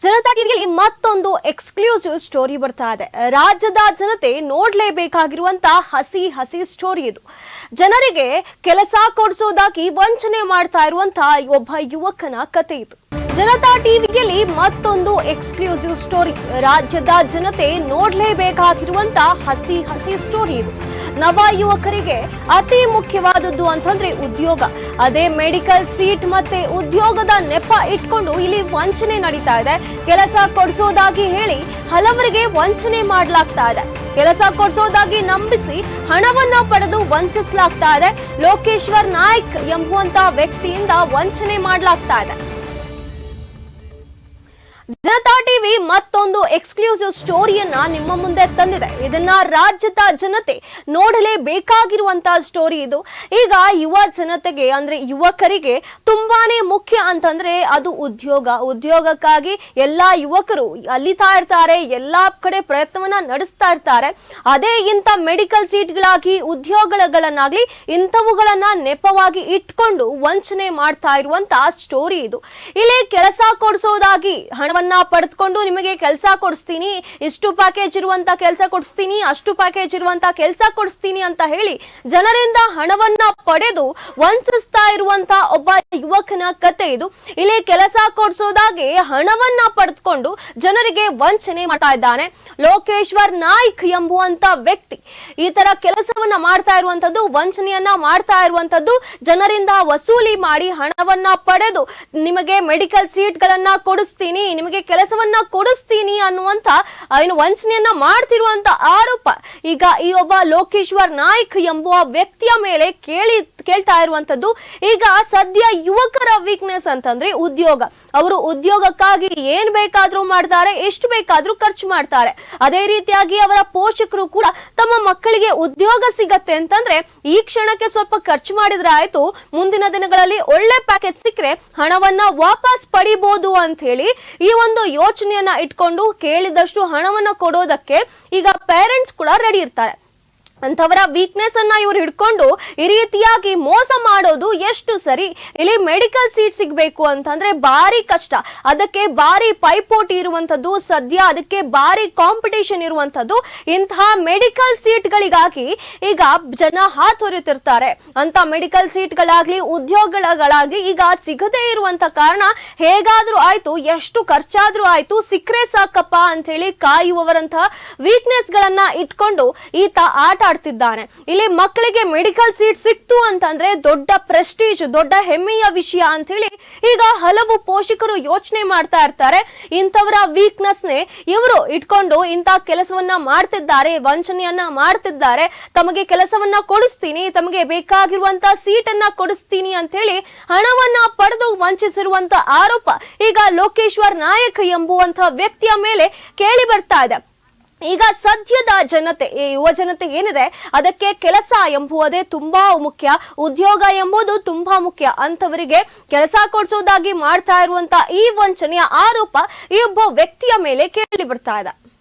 ಜನತಾ ಟಿವಿಯಲ್ಲಿ ಮತ್ತೊಂದು exclusive story ಬರ್ತಾ ಇದೆ. ರಾಜ್ಯದ ಜನತೆ ನೋಡಲೇಬೇಕಾಗಿರುವಂತಹ ಹಸಿ ಹಸಿ ಸ್ಟೋರಿ ಇದು. ಜನರಿಗೆ ಕೆಲಸ ಕೊಡಿಸೋದಾಗಿ ವಂಚನೆ ಮಾಡ್ತಾ ಇರುವಂತಹ ಒಬ್ಬ ಯುವಕನ ಕತೆ ಇದು. ಜನತಾ ಟಿವಿಯಲ್ಲಿ ಮತ್ತೊಂದು ಎಕ್ಸ್ಕ್ಲೂಸಿವ್ ಸ್ಟೋರಿ. ರಾಜ್ಯದ ಜನತೆ ನೋಡಲೇಬೇಕಾಗಿರುವಂತಹ ಹಸಿ ಹಸಿ ಸ್ಟೋರಿ ಇದು. ನವ ಯುವಕರಿಗೆ ಅತಿ ಮುಖ್ಯವಾದದ್ದು ಅಂತಂದ್ರೆ ಉದ್ಯೋಗ. ಅದೇ ಮೆಡಿಕಲ್ ಸೀಟ್ ಮತ್ತೆ ಉದ್ಯೋಗದ ನೆಪ ಇಟ್ಕೊಂಡು ಇಲ್ಲಿ ವಂಚನೆ ನಡೀತಾ ಇದೆ. ಕೆಲಸ ಕೊಡಿಸೋದಾಗಿ ಹೇಳಿ ಹಲವರಿಗೆ ವಂಚನೆ ಮಾಡಲಾಗ್ತಾ ಇದೆ. ಕೆಲಸ ಕೊಡಿಸೋದಾಗಿ ನಂಬಿಸಿ ಹಣವನ್ನ ಪಡೆದು ವಂಚಿಸಲಾಗ್ತಾ ಇದೆ. ಲೋಕೇಶ್ವರ್ ನಾಯ್ಕ್ ಎಂಬುವಂತ ವ್ಯಕ್ತಿಯಿಂದ ವಂಚನೆ ಮಾಡಲಾಗ್ತಾ ಇದೆ. ಜನತಾ ಟಿವಿ ಮತ್ತೊಂದು ಎಕ್ಸ್ಕ್ಲೂಸಿವ್ ಸ್ಟೋರಿಯನ್ನ ನಿಮ್ಮ ಮುಂದೆ ತಂದಿದೆ. ಇದನ್ನ ರಾಜ್ಯದ ಜನತೆ ನೋಡಲೇಬೇಕಾಗಿರುವಂತಹ ಸ್ಟೋರಿ ಇದು. ಈಗ ಯುವ ಜನತೆಗೆ ಅಂದ್ರೆ ಯುವಕರಿಗೆ ತುಂಬಾನೇ ಮುಖ್ಯ ಅಂತಂದ್ರೆ ಅದು ಉದ್ಯೋಗ. ಉದ್ಯೋಗಕ್ಕಾಗಿ ಎಲ್ಲಾ ಯುವಕರು ಅಲಿತಾ ಇರ್ತಾರೆ, ಎಲ್ಲಾ ಕಡೆ ಪ್ರಯತ್ನವನ್ನ ನಡೆಸ್ತಾ ಇರ್ತಾರೆ. ಅದೇ ಇಂಥ ಮೆಡಿಕಲ್ ಸೀಟ್ಗಳಾಗಿ ಉದ್ಯೋಗಗಳನ್ನಾಗ್ಲಿ ಇಂಥವುಗಳನ್ನ ನೆಪವಾಗಿ ಇಟ್ಕೊಂಡು ವಂಚನೆ ಮಾಡ್ತಾ ಇರುವಂತಹ ಸ್ಟೋರಿ ಇದು. ಇಲ್ಲಿ ಕೆಲಸ ಕೊಡಿಸೋದಾಗಿ ಹಣವನ್ನ ಪಡೆದುಕೊಂಡು ನಿಮಗೆ ಕೆಲಸ ಕೊಡಿಸ್ತೀನಿ, ಇಷ್ಟು ಪ್ಯಾಕೇಜ್ ಇರುವಂತ ಕೆಲಸ ಕೊಡಿಸ್ತೀನಿ, ಅಷ್ಟು ಪ್ಯಾಕೇಜ್ ಇರುವಂತ ಕೆಲಸ ಕೊಡಿಸ್ತೀನಿ ಅಂತ ಹೇಳಿ ಜನರಿಂದ ಹಣವನ್ನ ಪಡೆದು ವಂಚಿಸ್ತಾ ಇರುವಂತ ಒಬ್ಬ ಯುವಕನ ಕತೆ ಇದು. ಇಲ್ಲಿ ಕೆಲಸ ಕೊಡಿಸೋದಾಗಿ ಹಣವನ್ನ ಪಡೆದುಕೊಂಡು ಜನರಿಗೆ ವಂಚನೆ ಮಾಡ್ತಾ ಇದ್ದಾನೆ ಲೋಕೇಶ್ವರ್ ನಾಯ್ಕ್ ಎಂಬುವಂತ ವ್ಯಕ್ತಿ. ಈ ತರ ಕೆಲಸವನ್ನ ಮಾಡ್ತಾ ಇರುವಂತದ್ದು, ವಂಚನೆಯನ್ನ ಮಾಡ್ತಾ ಇರುವಂತದ್ದು, ಜನರಿಂದ ವಸೂಲಿ ಮಾಡಿ ಹಣವನ್ನ ಪಡೆದು ನಿಮಗೆ ಮೆಡಿಕಲ್ ಸೀಟ್ ಗಳನ್ನ ಕೊಡಿಸ್ತೀನಿ, ನಿಮಗೆ ಕೆಲಸವನ್ನ ಕೊಡಿಸ್ತೀನಿ ಅನ್ನುವಂತ ಏನು ವಂಚನೆಯನ್ನ ಮಾಡ್ತಿರುವಂತ ಆರೋಪ ಈಗ ಈ ಒಬ್ಬ ಲೋಕೇಶ್ವರ್ ನಾಯ್ಕ್ ಎಂಬುವ ವ್ಯಕ್ತಿಯ ಮೇಲೆ ಕೇಳ್ತಾ ಇರುವಂತದ್ದು. ಈಗ ಸದ್ಯ ಯುವಕರ ವೀಕ್ನೆಸ್ ಅಂತಂದ್ರೆ ಉದ್ಯೋಗ. ಅವರು ಉದ್ಯೋಗಕ್ಕಾಗಿ ಏನ್ ಬೇಕಾದ್ರೂ ಮಾಡ್ತಾರೆ, ಎಷ್ಟು ಬೇಕಾದ್ರೂ ಖರ್ಚು ಮಾಡ್ತಾರೆ. ಅದೇ ರೀತಿಯಾಗಿ ಅವರ ಪೋಷಕರು ಕೂಡ ತಮ್ಮ ಮಕ್ಕಳಿಗೆ ಉದ್ಯೋಗ ಸಿಗತ್ತೆ ಅಂತಂದ್ರೆ ಈ ಕ್ಷಣಕ್ಕೆ ಸ್ವಲ್ಪ ಖರ್ಚು ಮಾಡಿದ್ರೆ ಆಯ್ತು, ಮುಂದಿನ ದಿನಗಳಲ್ಲಿ ಒಳ್ಳೆ ಪ್ಯಾಕೇಜ್ ಸಿಕ್ಕರೆ ಹಣವನ್ನ ವಾಪಸ್ ಪಡಿಬಹುದು ಅಂತ ಹೇಳಿ ಈ ಒಂದು ಯೋಚನೆಯನ್ನ ಇಟ್ಕೊಂಡು ಕೇಳಿದಷ್ಟು ಹಣವನ್ನ ಕೊಡೋದಕ್ಕೆ ಈಗ ಪೇರೆಂಟ್ಸ್ ಕೂಡ ರೆಡಿ ಇರ್ತಾರೆ. ಅಂತವರ ವೀಕ್ನೆಸ್ ಅನ್ನ ಇವರು ಹಿಡ್ಕೊಂಡು ಈ ರೀತಿಯಾಗಿ ಮೋಸ ಮಾಡೋದು ಎಷ್ಟು ಸರಿ? ಇಲ್ಲಿ ಮೆಡಿಕಲ್ ಸೀಟ್ ಸಿಗ್ಬೇಕು ಅಂತಂದ್ರೆ ಬಾರಿ ಕಷ್ಟ, ಅದಕ್ಕೆ ಬಾರಿ ಪೈಪೋಟಿ ಇರುವಂತದ್ದು, ಸದ್ಯ ಅದಕ್ಕೆ ಬಾರಿ ಕಾಂಪಿಟೇಷನ್ ಇರುವಂತದ್ದು. ಇಂತಹ ಮೆಡಿಕಲ್ ಸೀಟ್ಗಳಿಗಾಗಿ ಈಗ ಜನ ಹಾತೊರೆತಿರ್ತಾರೆ. ಅಂತ ಮೆಡಿಕಲ್ ಸೀಟ್ಗಳಾಗ್ಲಿ ಉದ್ಯೋಗಗಳಾಗ್ಲಿ ಈಗ ಸಿಗದೇ ಇರುವಂತ ಕಾರಣ ಹೇಗಾದ್ರೂ ಆಯ್ತು, ಎಷ್ಟು ಖರ್ಚಾದ್ರೂ ಆಯ್ತು, ಸಿಕ್ಕರೆ ಸಾಕಪ್ಪ ಅಂತ ಹೇಳಿ ಕಾಯುವವರಂತಹ ವೀಕ್ನೆಸ್ ಗಳನ್ನ ಇಟ್ಕೊಂಡು ಈತ ಆಟ ಆಡ್ತಿದ್ದಾನೆ. ಇಲ್ಲಿ ಮಕ್ಕಳಿಗೆ ಮೆಡಿಕಲ್ ಸೀಟ್ ಸಿಕ್ತು ಅಂತಂದ್ರೆ ದೊಡ್ಡ ಪ್ರೆಸ್ಟೀಜ್, ದೊಡ್ಡ ಹೆಮ್ಮೆಯ ವಿಷಯ ಅಂತ ಹೇಳಿ ಈಗ ಹಲವು ಪೋಷಕರು ಯೋಚನೆ ಮಾಡ್ತಾ ಇರ್ತಾರೆ. ಇಂಥವರ ವೀಕ್ನೆಸ್ ನೇ ಇವರು ಇಟ್ಕೊಂಡು ಇಂಥ ಕೆಲಸವನ್ನ ಮಾಡ್ತಿದ್ದಾರೆ, ವಂಚನೆಯನ್ನ ಮಾಡ್ತಿದ್ದಾರೆ. ತಮಗೆ ಕೆಲಸವನ್ನ ಕೊಡಿಸ್ತೀನಿ, ತಮಗೆ ಬೇಕಾಗಿರುವಂತ ಸೀಟ್ ಅನ್ನ ಕೊಡಿಸ್ತೀನಿ ಅಂತ ಹೇಳಿ ಹಣವನ್ನ ಪಡೆದು ವಂಚಿಸಿರುವಂತ ಆರೋಪ ಈಗ ಲೋಕೇಶ್ವರ್ ನಾಯಕ್ ಎಂಬುವಂತ ವ್ಯಕ್ತಿಯ ಮೇಲೆ ಕೇಳಿ ಬರ್ತಾ ಇದೆ. ಈಗ ಸದ್ಯದ ಜನತೆ, ಯುವ ಜನತೆ ಏನಿದೆ ಅದಕ್ಕೆ ಕೆಲಸ ಎಂಬುವುದೇ ತುಂಬಾ ಮುಖ್ಯ, ಉದ್ಯೋಗ ಎಂಬುದು ತುಂಬಾ ಮುಖ್ಯ. ಅಂತವರಿಗೆ ಕೆಲಸ ಕೊಡಿಸೋದಾಗಿ ಮಾಡ್ತಾ ಇರುವಂತ ಈ ವಂಚನೆಯ ಆರೋಪ ಈ ಒಬ್ಬ ವ್ಯಕ್ತಿಯ ಮೇಲೆ ಕೇಳಿ ಬರ್ತಾ ಇದೆ.